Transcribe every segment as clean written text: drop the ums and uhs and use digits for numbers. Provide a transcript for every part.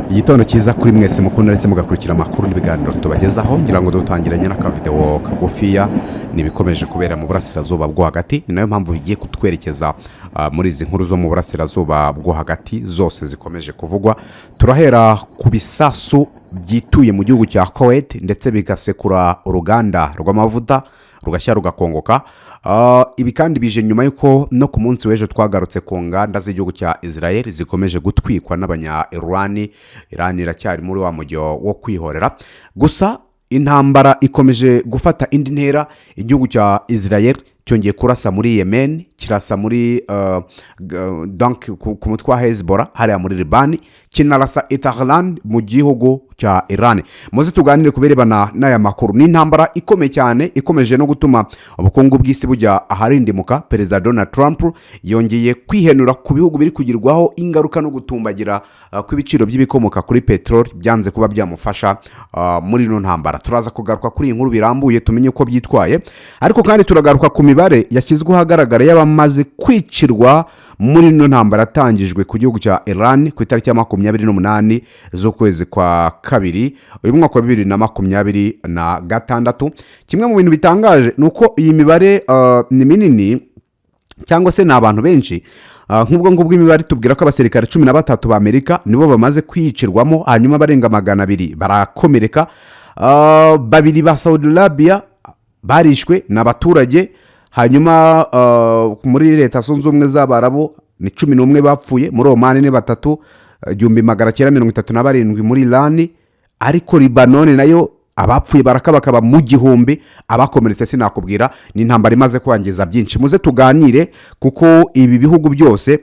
Igitondo cyiza kuri mwese mukunda ndetse mugakurikira amakuru n'ibiganiro tubagezaho ngira ngo dutangiranye n'akavideo kagufiya nibikomeje kubera mu burasirazuba bwo hagati. Ni nayo mpamvu bigiye kutwerekeza muri izi nkuru zo mu burasirazuba bwo hagati zose zikomeje kuvugwa. Turahera ku bisasu byituye mu gihugu cya Kuwait ndetse bigasekura uruganda rw'amavuta rugashya rugakongoka. Ibi kandi bije nyuma yuko no ku munsi w'ejo twagarutse ku nganda z'igihugu cya Israel zikomeje gutwikwa n'abanya-Iran. Iran iracyari muri wa mujyo wo kwihorera, gusa intambara ikomeje gufata indi ntera. Igihugu cya Israel cyongeye kurasa muri Yemen, kirasa muri donc ku mutwe wa Hezbollah hariya muri Liban, kinarasa Tehran mu gihugu cya Iran. Muze tuganire kuberebana n'aya makuru. Ni intambara ikomeye cyane ikomeje no gutuma ubukungu bw'isi bujya aharindimuka. Perezida Donald Trump yongeye kwihenura ku bihugu biri kugirwaho ingaruka no gutumbagira kw'ibiciro by'ibikomoka kuri petrol byanze kuba byamufasha muri no ntambara. Turaza kugaruka kuri iyi nkuru birambuye tumenye uko byitwaye, ariko kandi turagaruka ku mibare yashyizwe ahagaragara y'abamaze kwicirwa muri no ntambara atangijwe ku gihugu cya Iran ku itariki ya 28 z'ukwezi kwa kabiri uyu mwaka wa 2026. Kimwe mu bintu bitangaje nuko iyi mibare ni minini cyangwa se n'abantu benshi. Nk'ubwo ngubwo imibare tubwira ko abasirikare 13 ba Amerika nibo bamaze kwicirwamo, hanyuma barenga 200 barakomereka. Babiri ba Saudi Arabia barishwe n'abaturage, hanyuma muri leta zunze ubumwe z'Abarabu ni 11 bapfuye, muri Oman ni 3, 1937 muri Iran, ariko Libanon nayo abapfuye barakabakaba mu gihumbi, abakomeretse sinakubwira. Ni intambara imaze kwangiza byinshi. Muze tuganire kuko ibi bihugu byose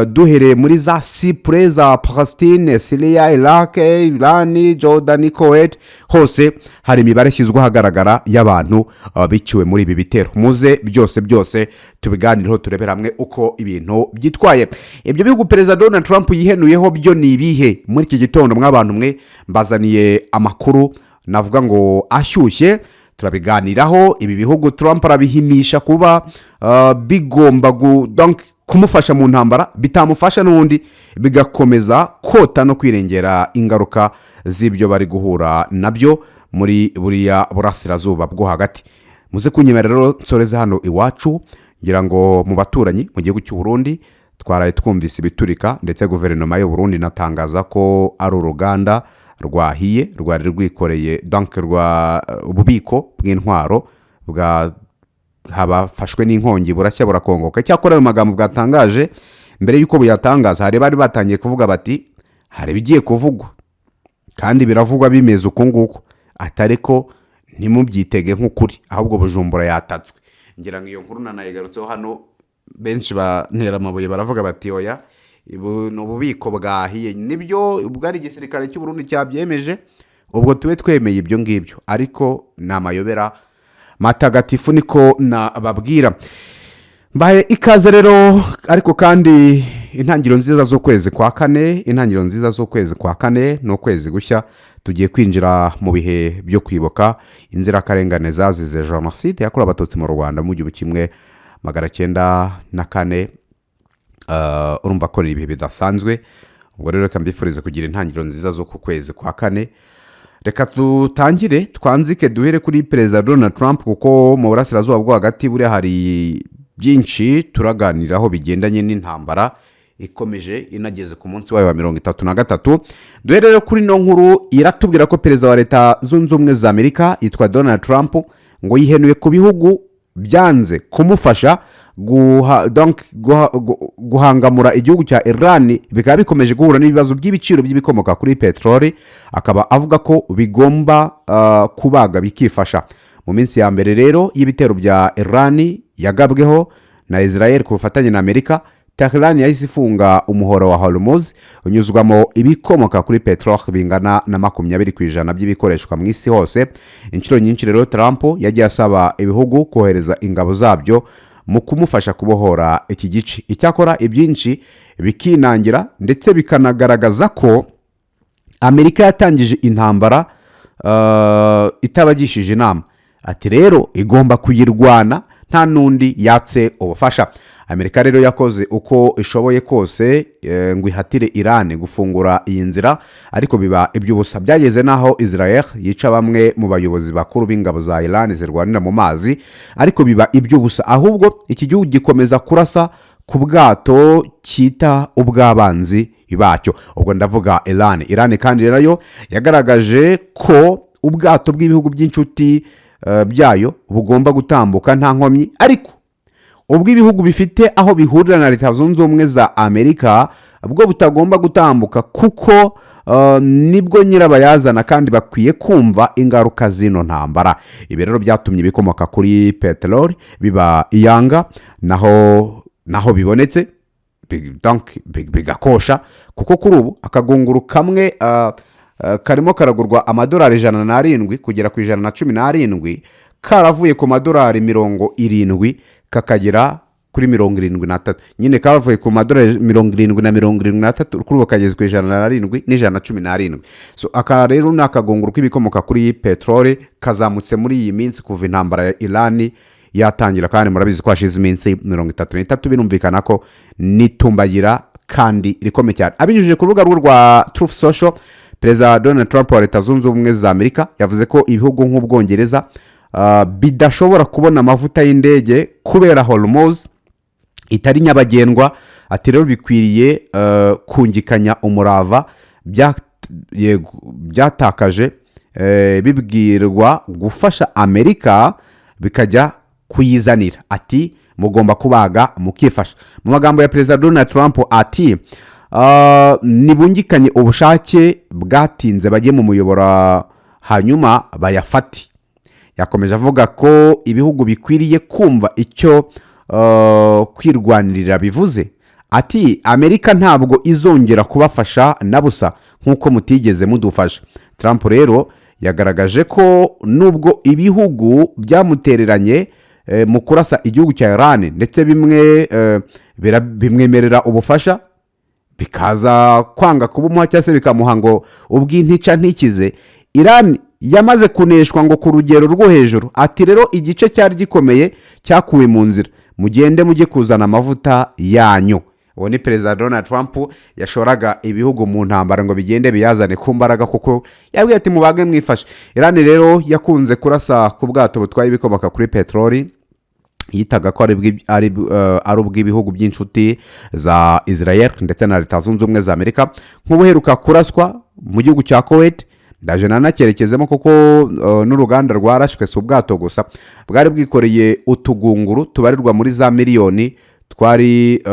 duhereye muri za Cyprus, za Palestine, Syria, Iraq, Iran, Jordan, Kuwait, hose hari imibare ishyizwe ahagaragara y'abantu biciwe muri ibi bitero. Muze byose tubiganireho turebera hamwe uko ibintu byitwaye. Ibyo bihugu Perezida Donald Trump yihenuyeho byo ni ibihe? Muri iki gitondo mw'abantu mwe mbazaniye amakuru navuga ngo ashyushye, turabiganiraho. Ibi bihugu Trump arabihimisha kuba bigomba donc kumufasha mu ntambara, bitamufasha n'undi bigakomeza kota no kwirengera ingaruka z'ibyo bari guhura nabyo muri buriya burasirazuba bwo hagati. Muze kunyemerera rero nsoreze hano iwacu, ngira ngo mu baturanyi mu gihugu cy'u Burundi twaraye twumvise ibiturika, ndetse guverinoma y'u Burundi natangaza ko ari uruganda rwahiye rwari rwikoreye donc ububiko bw'intwaro habafashwe n'inkongi burashya burakongoka. Cyakora ayo magambo bwatangaje mbere yuko buyatangaza hari bari batangiye kuvuga bati hari bigiye kuvugwa kandi biravugwa bimeze uko nguko, atariko ntimubyitege nk'ukuri, ahubwo Bujumbura yatatswe. Ngira ngo iyo nkuru nanayigarutseho hano, benshi bantera amabuye baravuga bati oya ububiko bwahiye. Nibyo bwari igisirikare cy'u Burundi cyabyemeje, ubwo tube twemeye ibyo ngibyo, ariko namayobera matagatifu niko nababwira. Mbaye ikaze rero, ariko kandi intangiriro nziza z'ukwezi kwa kane, no kwezi gushya tugiye kwinjira mu bihe byo kwibuka inzirakarengane zazize jenoside yakorewe abatutsi mu Rwanda mu 1994. Urumva ko ibihe bidasanzwe. Ubwo rero reka mbifurize kugira intangiriro nziza zo ku kwezi kwa kane. Reka dutangire twanzike duhere kuri Perezida Donald Trump, kuko mu burasirazuba bwo hagati buri hari byinshi turaganiraho bigendanye n'intambara ikomeje inageze ku munsi wayo wa 33. Duhere rero kuri no nkuru iratubwira ko Perezida wa Leta Zunze Ubumwe za Amerika yitwa Donald Trump ngo yihenuye ku bihugu byanze kumufasha guhangamura igihugu cya Iran, bikaba bikomeje guhura n'ibibazo by'ibiciro by'ibikomoka kuri petroli. Akaba avuga ko bigomba kubaga bikifasha. Mu minsi ya mbere rero y'ibitero bya Iran yagabweho na Israel ku bufatanye na Amerika, Tehran yahise ifunga umuhoro wa Hormuz unyuzwamo ibikomoka kuri petrol bingana na 20% by'ibikoreshwa mu isi hose. Inshuro nyinshi rero Trump yagiye asaba ibihugu kohereza ingabo zabyo mu kumufasha kubohora iki gice. Icyakora ibyinshi bikinangira ndetse bikanagaragaza ko Amerika yatangije intambara itabagishije inama. Ati rero igomba kuyirwana nta nundi yatse ubufasha. Amerika rero yakoze uko ishoboye kose ngo ihatire Iran gufungura iyi nzira, ariko biba iby'ubusa. Byageze naho Israel yica bamwe mu bayobozi bakuru b'ingabo za Iran zirwanira mu mazi, ariko biba iby'ubusa. Ahubwo iki gihugu gikomeza kurasa ku bwato cyita ubw'abanzi bacyo, ubwo ndavuga Iran kandi rero yagaragaje ko ubwato bw'ibihugu by'inshuti byayo bugomba gutambuka nta nkomyi, ariko ubwo ibihugu bifite aho bihurira na Leta Zunze Ubumwe za Amerika bwo butagomba gutambuka, kuko nibwo nyirabayazana kandi bakwiye kumva ingaruka zino ntambara. Ibi rero byatumye ibikomoka kuri peteroli biba iyanga, naho bibonetse bigakosha, kuko kuri ubu akagunguru kamwe karimo karagurwa amadolari 107 kugera ku 117, karavuye ku madolari 70 kakagera kuri 73. Nyine kavuye ku madolari 70 kuri ubu kageze ku 107 n'117. So aka rero nakagunguru k'ibikomoka kuri peteroli kazamutse muri iyi minsi kuva intambara ya Iran yatangira, kandi murabizi ko hashize iminsi 33 binumvikana ko nitumbagira kandi rikomeye cyane. Abinyujije ku rubuga rwa Truth Social, Perezida Donald Trump wa Leta Zunze Ubumwe za Amerika yavuze ko ibihugu nk'Ubwongereza bidashobora kubona amavuta y'indege kubera Hormuz itari nyabagendwa. Ati rero bikwiriye kungikanya umurava byatakaje bibwirwa gufasha Amerika bikajya kuyizanira. Ati mugomba kubaga mukifasha. Mu magambo ya Perezida Donald Trump ati nibungikanye ubushake bwatinze bajye mu muyobora hanyuma bayafati. Yakomeje avuga ko ibihugu bikwiriye kumva icyo kwirwanirira bivuze. Ati Amerika ntabwo izongera kubafasha na busa nk'uko mutigeze mudufasha. Trump rero yagaragaje ko nubwo ibihugu byamutereranye mu kurasa igihugu cya Iran, ndetse bimwe bimwemerera ubufasha bikaza kwanga kubumuha cyangwa se bikamuha ngo ubw'intica ntikize, Iran yamaze kuneshwa ngo ku rugero rwo hejuru. Ati rero igice cyari gikomeye cyakuwe mu nzira, mugende mujye kuzana amavuta yanyu. Uwo ni Perezida Donald Trump yashoraga ibihugu mu ntambara ngo bigende biyazane ku mbaraga, kuko yabwiye ati mubage mwifashe. Iran rero yakunze kurasa ku bwato butwaye ibikomoka kuri peteroli, yitaga ko ari ubw'ibihugu by'inshuti za Israel ndetse na Leta Zunze Ubumwe za Amerika. Nk'ubuheruka kuraswa mu gihugu cya Kuwait, ndaje nanakerekezemo kuko n'uruganda rwa Irashe si ubwato gusa, bwari bwikoreye utugunguru tubarirwa muri za miliyoni, twari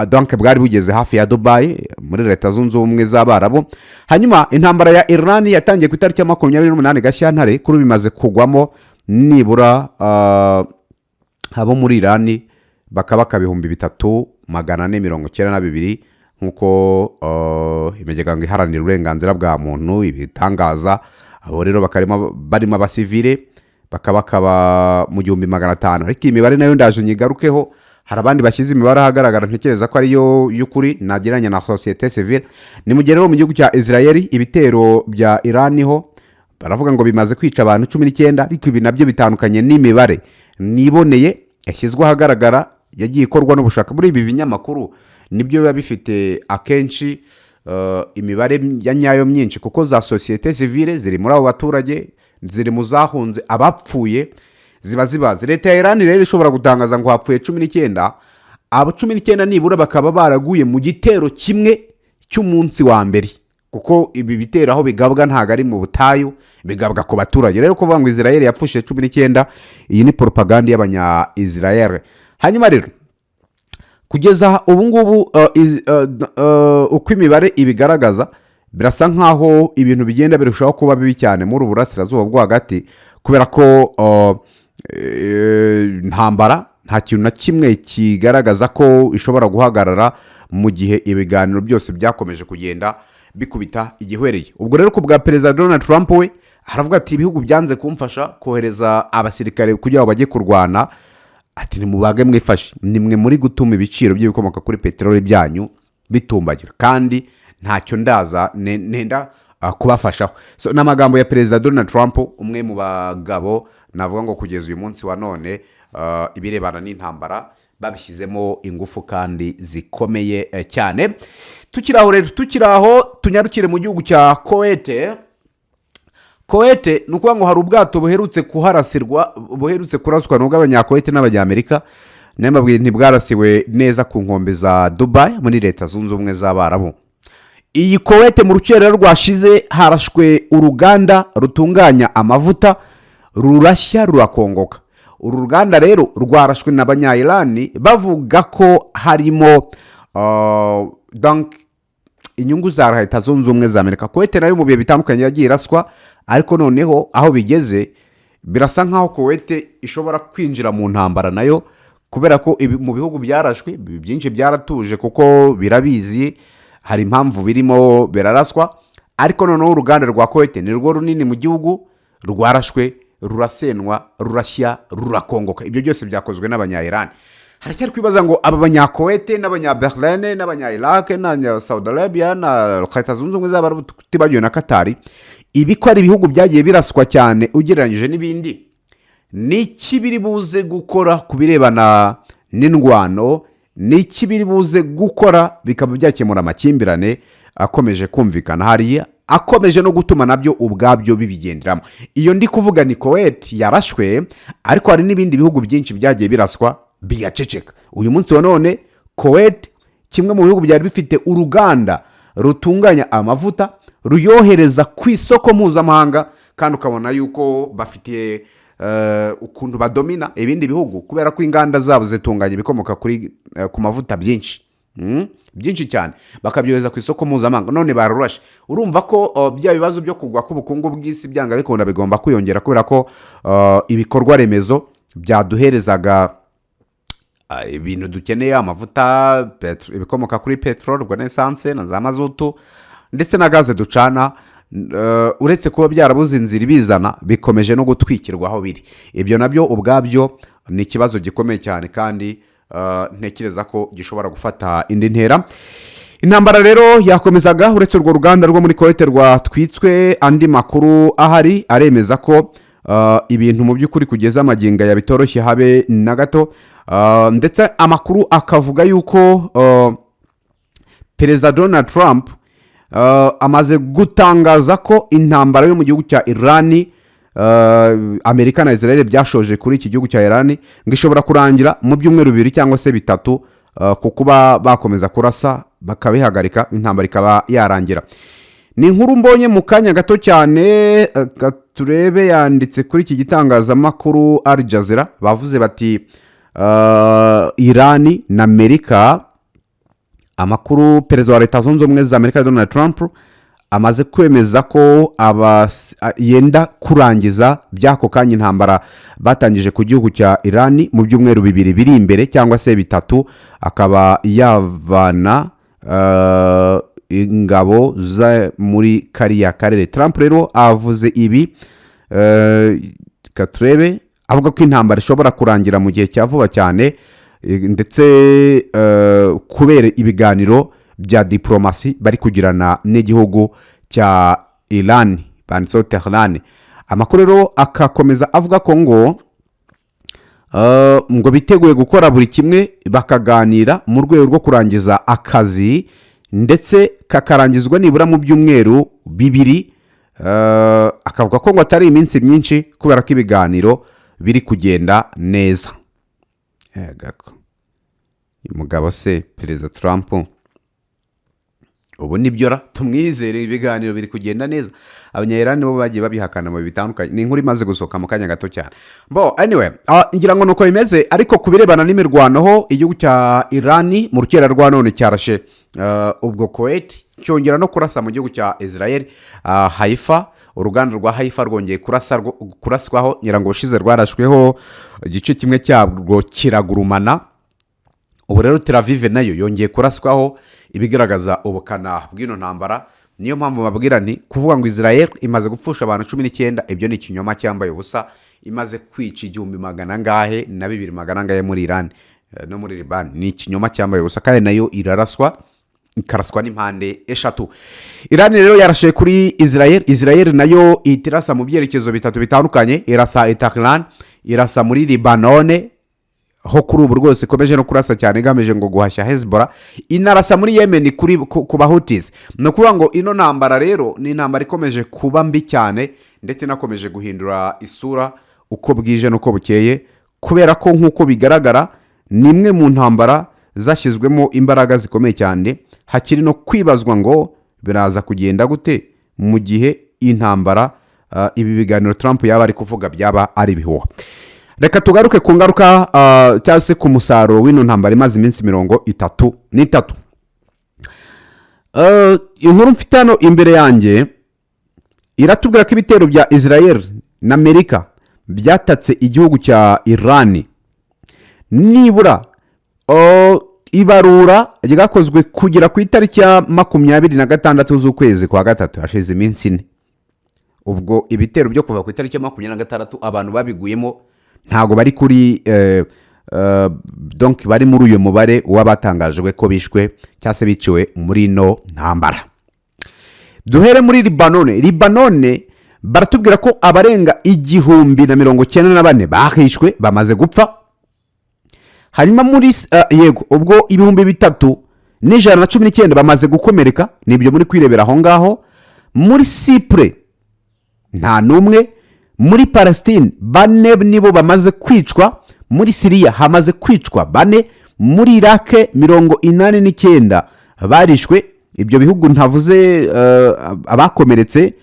donc bwari bugeze hafi ya Dubai muri Leta Zunze Ubumwe z'Abarabu. Hanyuma intambara ya Iran yatangiye ku itariki ya 28 Gashyantare, kuri bimaze kugwamo nibura abo muri Iran bakaba 3,492, nkuko imejyanga iharanira uburenganzira bwa muntu ibitangaza. Abo rero barimo abasivile bakaba mu 1,500, ariko imibare nayo ndaje nyigarukeho. Hari abandi bashyize imibare ahagaragara ntekereza ko ariyo y'ukuri nageranya na societe civile. Ni mugerero mu gihugu cya Israel, ibitero bya Iran ho baravuga ngo bimaze kwica abantu 19, ariko ibi nabyo bitandukanye n'imibare niboneye yashyizwe ahagaragara yagiye ikorwa n'ubushaka muri ibi binyamakuru. Nibyo biba bifite akenshi imibare ya nyayo myinshi, kuko za societe civile ziri muri abo baturage, ziri mu zahunze, abapfuye ziba zibazi. Leta ya Iran rero ishobora gutangaza ngo hapfuye 19, abo 19 nibura bakaba baraguye mu gitero kimwe cy'umunsi wa mbere, kuko ibi bitero aho bigabwa ntago ari mu butayu, bigabwa ku baturage. Rero kuvuga ngo Israel yapfushe 19, iyi ni propaganda y'abanya Israel. Hanyuma rero kugeza ubu ngubu uko imibare ibigaragaza, birasa nkaho ibintu bigenda birushaho kuba bibi cyane muri Burasirazuba bwo hagati, kubera ko ntambara nta kintu na kimwe kigaragaza ko ishobora guhagarara mu gihe ibiganiro byose byakomeje kugenda bikubita igihwereye. Ubwo rero ku bwa Perezida Donald Trump we haravuga ati ibihugu byanze kumfasha kohereza abasirikare kugira ngo bajye kurwana. Ati nimubage mwifashe, nimwe muri gutuma ibiciro by'ibikomoka kuri peteroli byanyu bitumbagira, kandi ntacyo ndaza nenda kubafashaho. So n'amagambo ya Perezida Donald Trump, umwe mu bagabo navuga ngo kugeza uyu munsi wa none ibirebana n'intambara babishyizemo ingufu kandi zikomeye cyane. Tukiri aho tunyarukire mu gihugu cya Kuwait. Kuwait ni ukuvuga ngo hari ubwato buherutse kuraswa n'ubw'Abanyakuwait n'Abanyamerika, n'ababwiye ntibwarasiwe neza ku nkombe za Dubai muri Leta Zunze Ubumwe z'Abarabu. Iyi Kuwait mu rukerera rwashize harashwe uruganda rutunganya amavuta rurashya rurakongoka. Uru ruganda rero rwarashwe n'Abanya-Iran bavuga ko harimo inyungu za Leta Zunze Ubumwe z'Amerika. Kuwait nayo mu bihe bitandukanye yagiye iraswa, ariko noneho aho bigeze birasa nkaho Kuwait ishobora kwinjira mu ntambara nayo, kubera ko mu bihugu byarashwe byinshi byaratuje kuko birabizi hari impamvu birimo biraraswa. Ariko noneho uruganda rwa Kuwait ni rwo runini mu gihugu, rwarashwe rurasenwa rurashya rurakongoka. Ibyo byose byakozwe n'Abanya-Iran. Haracyari kwibaza ngo aba Banya-Kuwait n'Abanya-Bahrain n'Abanya-Iraq na Saudi Arabia na Leta Zunze Ubumwe z'Abarabu tutibagiwe na Qatar, ibi ko ari ibihugu byagiye biraswa cyane ugereranyije n'ibindi, niki biri buze gukora ku birebana n'indwano, niki biri buze gukora bikaba byakemura amakimbirane akomeje kumvikana hariya, akomeje no gutuma nabyo ubwabyo bibigenderamo. Iyo ndi kuvuga ni Kuwait yarashwe, ariko hari n'ibindi bihugu byinshi byagiye biraswa bigaceceka. Uyu munsi wa none Kuwait, kimwe mu bihugu byari bifite uruganda rutunganya amavuta ruyohereza ku isoko mpuzamahanga, kandi ukabona yuko bafite ukuntu badomina ibindi bihugu kubera ko inganda zabo zitunganya ibikomoka ku mavuta byinshi cyane, bakabyohereza ku isoko mpuzamahanga. None barurashe. Urumva ko bya bibazo byo kugwa k'ubukungu bw'isi byanga bikunda bigomba kwiyongera, kubera ko ibikorwa remezo byaduherezaga ibintu dukeneye, amavuta, ibikomoka kuri petrol, essence na za mazutu ndetse na gaze ducana, uretse kuba byarabuze inzira ibizana, bikomeje no gutwikirwa aho biri. Ibyo nabyo ubwabyo ni ikibazo gikomeye cyane, kandi ntekereza ko gishobora gufata indi ntera. Intambara rero yakomezaga, uretse urwo ruganda rwo muri Kuwait rwatwitswe, andi makuru ahari aremeza ko ibintu mu by'ukuri kugeza amaginga ya bitoroshye habe na gato. Ndetse amakuru akavuga yuko Perezida Donald Trump amaze gutangaza ko intambara yo mu gihugu cya Iran, Amerika na Israel byashoje kuri iki gihugu cya Iran, ngo ishobora kurangira mu byumweru 2 cyangwa se 3, kukuba bakomeza kurasa bakabihagarika, intambara ikaba yarangira. Ni inkuru mbonye mu kanya gato cyane, turebe yanditse kuri iki gitangazamakuru Al Jazeera, bavuze bati Iran na Amerika, amakuru perezida wa Leta Zunze Ubumwe z'Amerika Donald Trump amaze kwemeza ko yenda kurangiza byako kanya intambara batangije ku gihugu cya Iran mu byumweru 2 biri imbere cyangwa se 3, akaba yavana ingabo za muri kariya karere. Trump rero avuze ibi, katurebe, avuga ko intambara ishobora kurangira mu gihe cya vuba cyane, ndetse kubera ibiganiro bya diplomasi bari kugirana n'igihugu cya Iran, banditseho Tehran. Amakuru rero akakomeza avuga ko ngo biteguye gukora buri kimwe bakaganira mu rwego rwo kurangiza akazi, ndetse kakarangizwa nibura mu byumweru 2. Akavuga ko ngo atari iminsi myinshi kubera ko ibiganiro biri kugenda neza. Umugabo se Perezida Trump ubu nibyo tumwizere, ibiganiro biri kugenda neza. Abanya-Iran bo bagiye babihakana mu bitandukanye. Ni inkuru imaze gusohoka mu kanya gato cyane. Anyway, ngira ngo nuko bimeze, ariko kubirebana n'imirwano ho igihugu cya Iran mu rukera rwa none cyarashe ubwo Kuwait cyongera no kurasa mu gihugu cya Israel. Haifa, uruganda rwa Haifa rwongeye kuraswaho, ngira ngo ushize rwarashweho igice kimwe cyabwo kiragurumana. Ubu rero Tel Aviv nayo yongeye kuraswaho, ibigaragaza ubukana bw'ino ntambara. Niyo mpamvu babwira nti kuvuga ngo Israel imaze gupfusha abantu 19, ibyo ni ikinyoma cyambaye ubusa. Imaze kwica 1,200 na 200 muri Iran no muri Liban, ni ikinyoma cyambaye ubusa, kandi nayo iraraswa, ikaraswa n'impande 3. Iran rero yarashe kuri Israel nayo itirasa mu byerekezo 3 bitandukanye. Irasa Tehran, irasa muri Libanone, ho kuri ubu rwose ikomeje no kurasa cyane igamije ngo guhashya Hezbollah, inarasa muri Yemen ku bahutizi. ni ukuvuga ngo ino ntambara rero ni intambara ikomeje kuba mbi cyane, ndetse inakomeje guhindura isura uko bwije n'uko bukeye, kubera ko nk'uko bigaragara ni imwe mu ntambara zashyizwemo imbaraga zikomeye cyane. Hakiri no kwibazwa ngo biraza kugenda gute mu gihe intambara ibi biganiro Trump yaba ari kuvuga byaba ari ibihuha. Reka tugaruke ku ngaruka cyangwa se ku musaruro w'ino ntambara imaze iminsi 33. Inkuru mfite hano imbere yanjye iratubwira ko ibitero bya Israel na Amerika byatatse igihugu cya Iran. Nibura ibarura ryakozwe kugera ku itariki ya 26 z'ukwezi kwa gatatu, hashize iminsi 4. Ubwo ibitero byo kuva ku itariki ya 26 abantu babiguyemo ntago bari kuri donc bari muri uyu mubare w'abatangajwe ko bishwe cyangwa se biciwe muri no ntambara. Duhere muri Libanone baratubwira ko abarenga 1094 bahishwe bamaze gupfa. Hanyuma muri yego ubwo 3119 bamaze gukomereka, nibyo muri kwirebera aho ngaho. Muri Cypre nta numwe. Muri Palestine 4 nibo bamaze kwicwa. Muri Syria hamaze kwicwa 4. Muri Iraq 89 barishwe. Ibyo bihugu ntavuze abakomeretse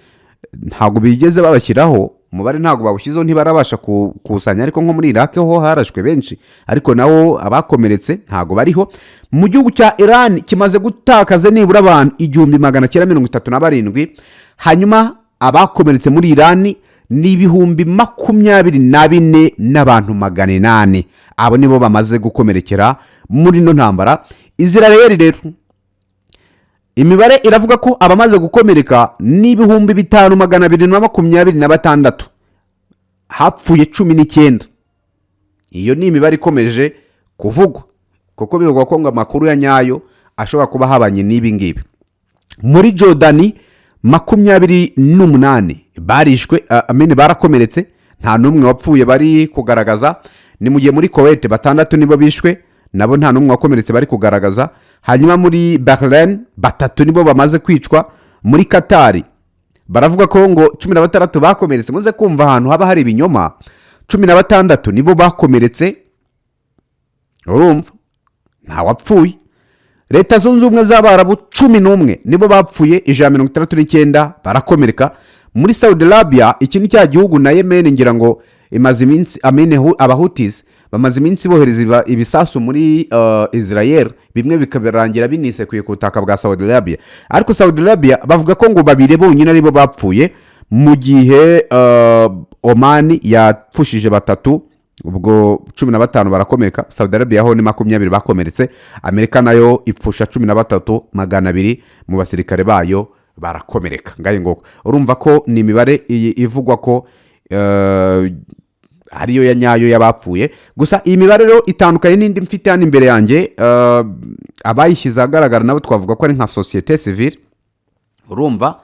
ntago bigeze babashyiraho umubare, ntago bawushyizeho, ntibarabasha kusanya, ariko nko muri Iraq ho harashwe benshi, ariko nawo abakomeretse ntago bariho. Mu gihugu cya Iran kimaze gutakaza nibura abantu 1937. Hanyuma abakomeretse muri Iran ni 24,000 n'abantu 800. Abo nibo bamaze gukomerekera muri no ntambara. Israel rero imibare iravuga ko abamaze gukomereka ni 5226, hapfuye 19. Iyo ni imibare ikomeje kuvugwa, kuko bivugwa ko ngo amakuru ya nyayo ashobora kuba habanye n'ibi ngibi. Muri Jordani 28 barishwe, barakomeretse, nta numwe wapfuye bari kugaragaza. Ni mu gihe muri Kuwait 6 nibo bishwe, nabo nta numwe wakomeretse bari kugaragaza. Hanyuma muri Bahrain 3 nibo bamaze kwicwa. Muri Qatar baravuga ko ngo 16 bakomeretse. Muze kumva ahantu haba hari ibinyoma. 16 nibo bakomeretse, urumva nta wapfuye. Leta zunze ubumwe z'Abarabu 11 nibo bapfuye, 169 barakomereka. Muri Saudi Arabia, iki ni cya gihugu na Yemen ngira ngo imaze iminsi abahutis bamaze iminsi bohereza ibisasu muri Israel, bimwe bikabirangira binisekuye ku butaka bwa Saudi Arabia. Ariko Saudi Arabia bavuga ko ngo babire bonyine aribo bapfuye, mu gihe Oman yapfushije 3, ubwo 15 barakomereka. Saudi Arabia ho ni 20 bakomeretse. Amerika nayo ipfusha 13,200 mu basirikare bayo barakomereka. Ngaye ngo urumva ko ni imibare ivugwa ko hariyo ya nyayo y'abapfuye. Gusa iyi mibare rero itandukanye n'indi mfite hano imbere yanjye. Abayishyize ahagaragara nabo twavuga ko ari nka societe civile, urumva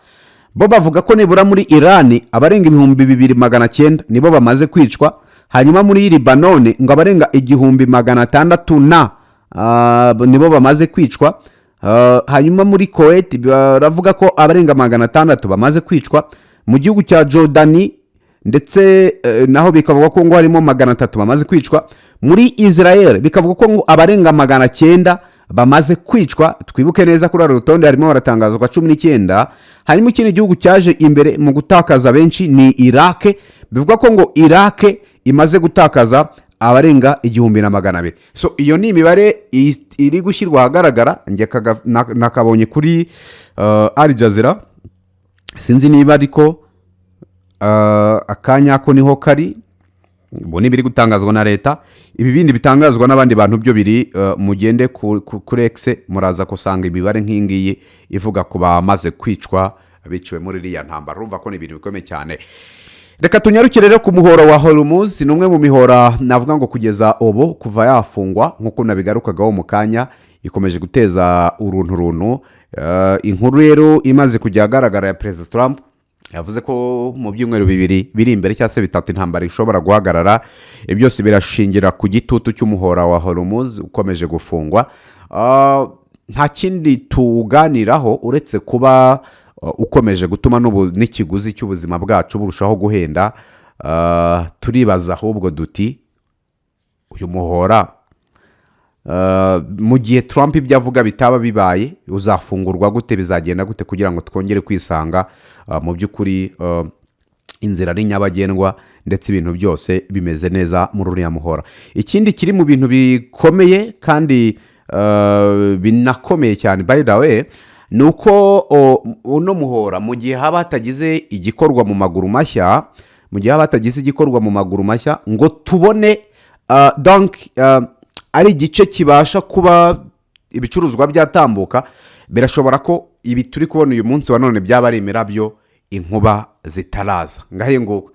bo bavuga ko nibura muri Iran abarenga 2900 nibo bamaze kwicwa. Hanyuma muri Libanone ngo abarenga 1600 nibo bamaze kwicwa. Hanyuma muri Kuwait baravuga ko abarenga 600 bamaze kwicwa. Mu gihugu cya Jordani ndetse naho bikavuga ko ngo harimo 300 bamaze kwicwa. Muri Israel bikavuga ko ngo abarenga 900 bamaze kwicwa. Twibuke neza kuri rutonde harimo baratangazwa 19. Hanyuma ikindi gihugu cyaje imbere mu gutakaza benshi ni Iraq. Bivuga ko ngo Iraq imaze gutakaza abarenga 1200. So iyo ni imibare iri gushyirwa ahagaragara. Nge nakabonye kuri Al Jazeera, sinzi niba ariko akanya ko niho kari, bo ni biri gutangazwa na leta. Ibi bindi bitangazwa n'abandi bantu byo biri mugende kuri X muraza kusanga ibibare nk'ingiyi ivuga ko bamaze kwicwa biciwe muri iriya ntambara. Urumva ko ni ibintu bikomeye cyane. Reka tunyarukire rero ku muhora wa Hormuz. Ni umwe mu mihora navuga ngo kugeza ubu kuva yafungwa nk'uko nabigarukagaho mu kanya ikomeje guteza uruntu. Inkuru rero imaze kujya agaragara ya President Trump yavuze ko mu byumweru bibiri biri imbere cyangwa se bitatu intambara ishobora guhagarara. Ibyo byose birashingira ku gitutu cy'umuhora wa Hormuz ukomeje gufungwa. Nta kindi tuganiraho uretse kuba ukomeje gutuma n'ikiguzi cy'ubuzima bwacu burushaho guhenda. Turibaza ahubwo duti uyu muhora mu gihe Trump ibyo avuga bitaba bibaye uzafungurwa gute, bizagenda gute kugira ngo twongere kwisanga mu by'ukuri inzira ari nyabagendwa ndetse ibintu byose bimeze neza muri uriya muhora. Ikindi kiri mu bintu bikomeye kandi binakomeye cyane by the way ni uko uno muhora mu gihe haba hatagize igikorwa mu maguru mashya ngo tubone ari igice kibasha kuba ibicuruzwa byatambuka, birashobora ko ibi turi kubona uyu munsi wa none byaba ari imirabyo inkuba zitaraza ngahe nguko.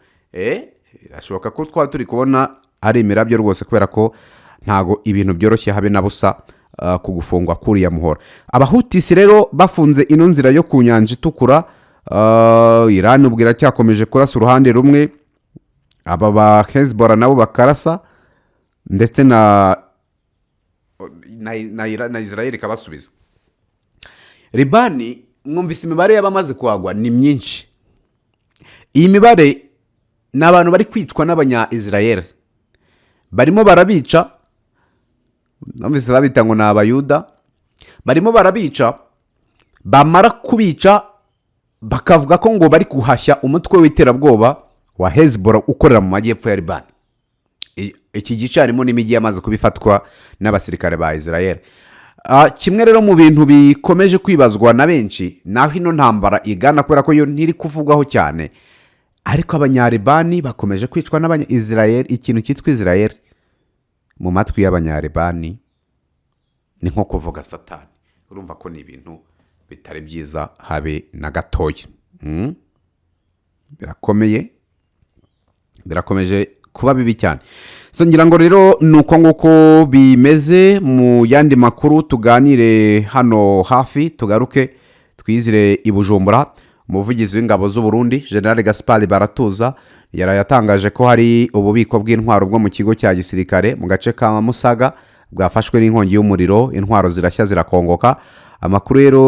Birashoboka ko twaba turi kubona ari imirabyo rwose kubera ko ntago ibintu byoroshye habe na busa ku gufungwa kuriya muhora. Abahutisi rero bafunze ino nzira yo ku nyanja itukura. Iran ubwo iracyakomeje kurasa uruhande rumwe, aba ba Hezbollah nabo bakarasa ndetse na Israel ikabasubiza. Libani mwumvise imibare y'abamaze kuhagwa ni myinshi. Iyi mibare ni abantu bari kwicwa n'abanya-Israel, barimo barabica. Numvise babita ngo ni abayuda, barimo barabica, bamara kubica bakavuga ko ngo bari kuhashya umutwe w'iterabwoba wa Hezbollah ukorera mu majyepfo ya Libani. Iki gice harimo n'imijyi yamaze kubifatwa n'abasirikare ba Israel. Kimwe rero mu bintu bikomeje kwibazwa na benshi naho ino ntambara igana, kubera ko yo ntiri kuvugwaho cyane, ariko abanyaribani bakomeje kwicwa n'abanya-Israel. Ikintu cyitwa Israel mu matwi y'abanyaribani ni nko kuvuga Satani. Urumva ko ni ibintu bitari byiza habe na gatoya. Birakomeje kuba bibi cyane. So ngira ngo rero nuko nguko bimeze. Mu yandi makuru tuganire hano hafi, tugaruke twizire i Bujumbura. Umuvugizi w'ingabo z'u Burundi General Gaspard Baratuza yarayatangaje ko hari ububiko bw'intwaro bwo mu kigo cya gisirikare mu gace ka Musaga bwafashwe n'inkongi y'umuriro, intwaro zirashya zirakongoka. Amakuru rero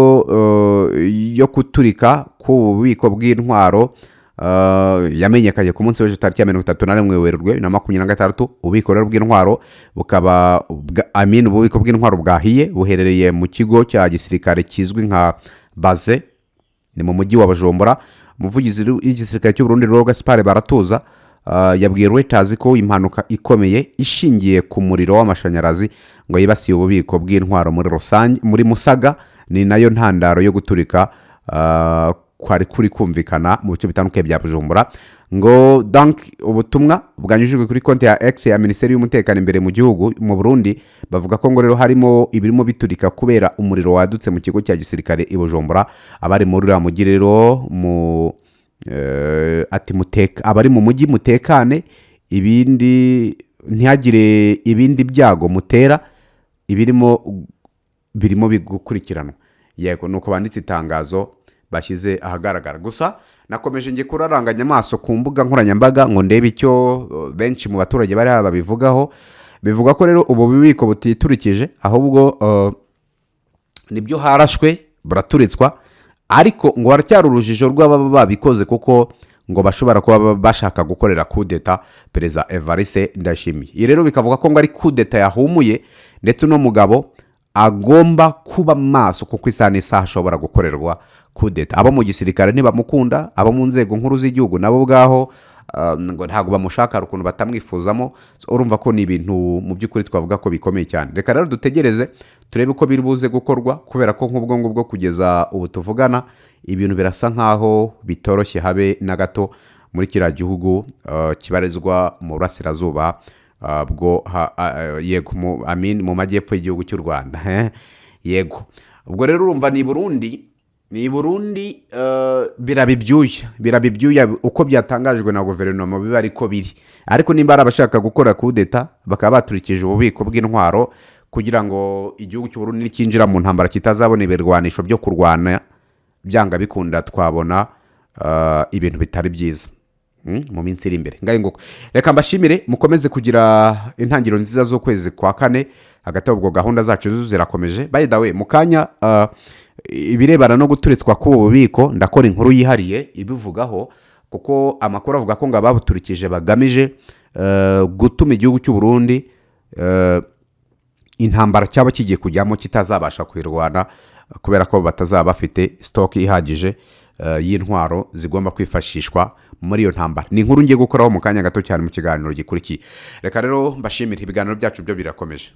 yo kuturika ku bubiko bw'intwaro yamenyekanye ku munsi w'ejo tariki ya 31 Werurwe 2026. Ububiko rero bw'intwaro bukaba ububiko bw'intwaro bwahiye buherereye mu kigo cya gisirikare kizwi nka Baze, ni mu mujyi wa Bujumbura. Umuvugizi w'igisirikare cy'u Burundi rero Gaspard Baratuza yabwiye Reuters ko impanuka ikomeye ishingiye ku muriro w'amashanyarazi ngo yibasiye ububiko bw'intwaro muri rusange muri Musaga, ni nayo ntandaro yo guturika kwari kuri kumvikana mu bice bitandukanye bya Bujumbura. Ngo donc ubutumwa bwanyujijwe kuri konti ya X ya Minisiteri y'Umutekano imbere mu gihugu mu Burundi bavuga ko ngo rero harimo ibirimo biturika kubera umuriro wadutse mu kigo cya gisirikare i Bujumbura. Abari muri uriya mujyi rero abari mu mujyi mutekane, ibindi ntihagire ibindi byago mutera, birimo bigukurikiranwa. Yego nuko banditse itangazo bashyize ahagaragara. Gusa nakomeje ngiye kuraranganya amaso ku mbuga nkoranyambaga ngo ndebe icyo benshi mu baturage bari babivugaho. Bivuga ko rero ubu bubiko butiturikije, ahubwo nibyo harashwe buraturitswa, ariko ngo haracyari urujijo rw'ababa babikoze kuko ngo bashobora kuba bashaka gukorera kudeta Perezida Evariste Ndayishimiye. Iyi rero bikavuga ko ngo ari kudeta yahumuye, ndetse no mugabo agomba kuba maso kuko isaha n'isaha ashobora gukorerwa kudeta. Abo mu gisirikare ntibamukunda, abo mu nzego nkuru z'igihugu nabo ubwaho ngo ntago bamushaka, ukuntu batamwifuzamo. Urumva ko ni ibintu mu by'ukuri twavuga ko bikomeye cyane. Reka rero dutegereze turebe uko biri buze gukorwa, kubera ko nk'ubwo ngubwo kugeza ubu tuvugana ibintu birasa nkaho bitoroshye habe na gato muri kiriya gihugu kibarizwa mu burasirazuba yego mu majyepfo y'igihugu cy'u Rwanda. Yego ubwo rero urumva ni Burundi birabibyuya uko byatangajwe na guverinoma biba ariko biri. Ariko nimba abashaka gukora kudeta bakaba baturikije ububiko bw'intwaro kugira ngo igihugu cy'u Burundi nikinjira mu ntambara kitazabona ibirwanisho byo kurwana, byanga bikunda twabona ibintu bitari byiza mu minsi iri imbere ngaho nguko reka mbashimire mukomeze kugira intangiriro nziza z'ukwezi kwa kane hagati y'ubwo gahunda zacu zirakomeje by the way mu kanya ibirebana no guturitswa k'ubu bubiko ndakora inkuru yihariye ibivugaho kuko amakuru avuga ko ngo ababuturikije bagamije gutuma igihugu cy'u Burundi intambara cyaba kigiye kujyamo kitazabasha kwirwana kubera ko batazaba bafite stock ihagije y'intwaro zigomba kwifashishwa muri iyo ntambara ni inkuru ngiye gukoraho mu kanya gato cyane mu kiganiro gikurikiye reka rero mbashimire ibiganiro byacu byo birakomeje